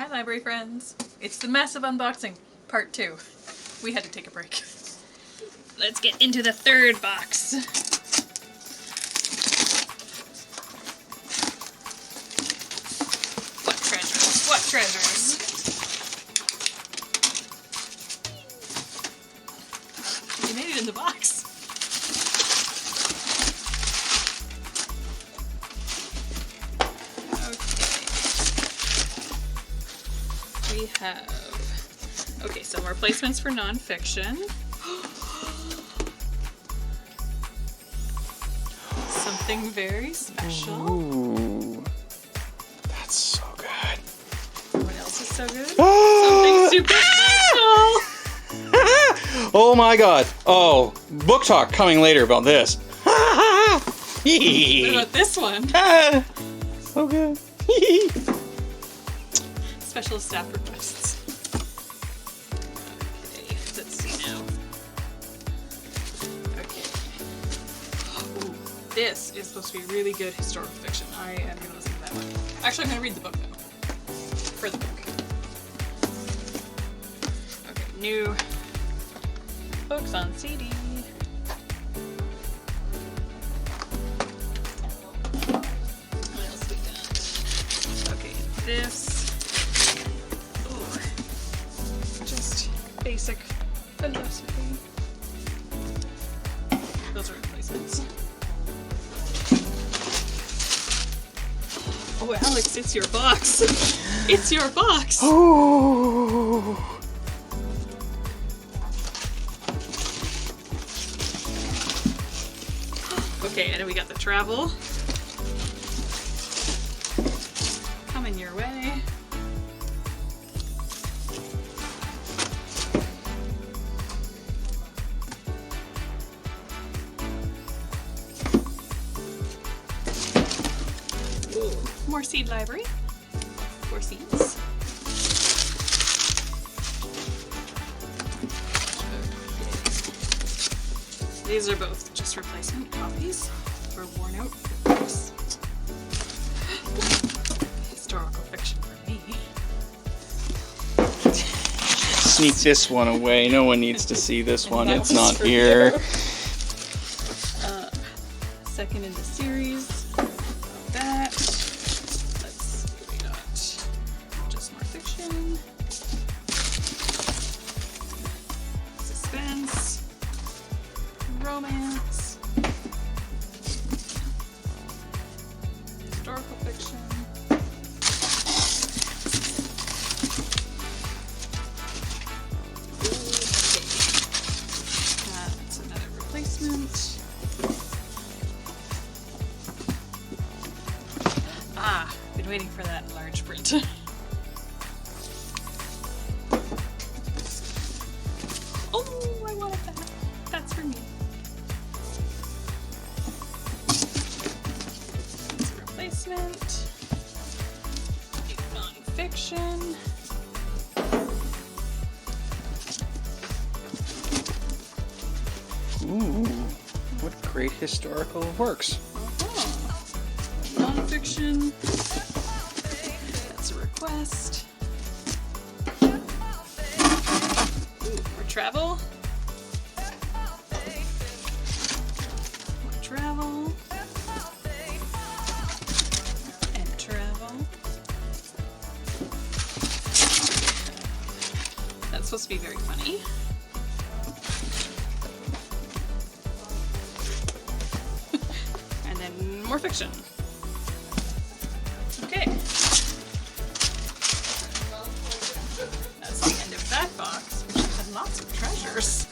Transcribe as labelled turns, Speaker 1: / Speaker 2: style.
Speaker 1: Hi, library friends. It's the massive unboxing, part 2. We had to take a break. Let's get into the third box. What treasures? What treasures? You made it in the box. We have, okay, some replacements for nonfiction. Something very special.
Speaker 2: Ooh, that's so good.
Speaker 1: What else is so good? Something super special.
Speaker 2: Oh my god. Oh, book talk coming later about this.
Speaker 1: What about this one?
Speaker 2: So good.
Speaker 1: Special staff requests. Okay, let's see now. Okay. Ooh, this is supposed to be really good historical fiction. I am going to listen to that one. Actually, I'm going to read the book though. For the book. Okay, new books on CD. What else we got? Okay, this. Just basic philosophy. Those are replacements. Oh, Alex, it's your box. It's your box.
Speaker 2: Ooh.
Speaker 1: Okay, and then we got the travel. Coming your way. More seed library. 4 seeds. Okay. These are both just replacement copies for worn out books. Historical fiction for me.
Speaker 2: Sneak this one away. No one needs to see this one.
Speaker 1: That
Speaker 2: It's
Speaker 1: one's
Speaker 2: not
Speaker 1: for
Speaker 2: here.
Speaker 1: you. Second in the series. That. Let's see what we got. Just more fiction. Suspense. Romance. Historical fiction. That's another replacement. Ah, been waiting for that large print. Oh, I wanted that. That's for me. It's a replacement. Non-fiction.
Speaker 2: Ooh, what great historical works.
Speaker 1: Non-fiction. That's a request. Ooh, more travel. More travel. And travel. That's supposed to be very funny. And then more fiction. Okay. That's the end of that box, which had lots of treasures.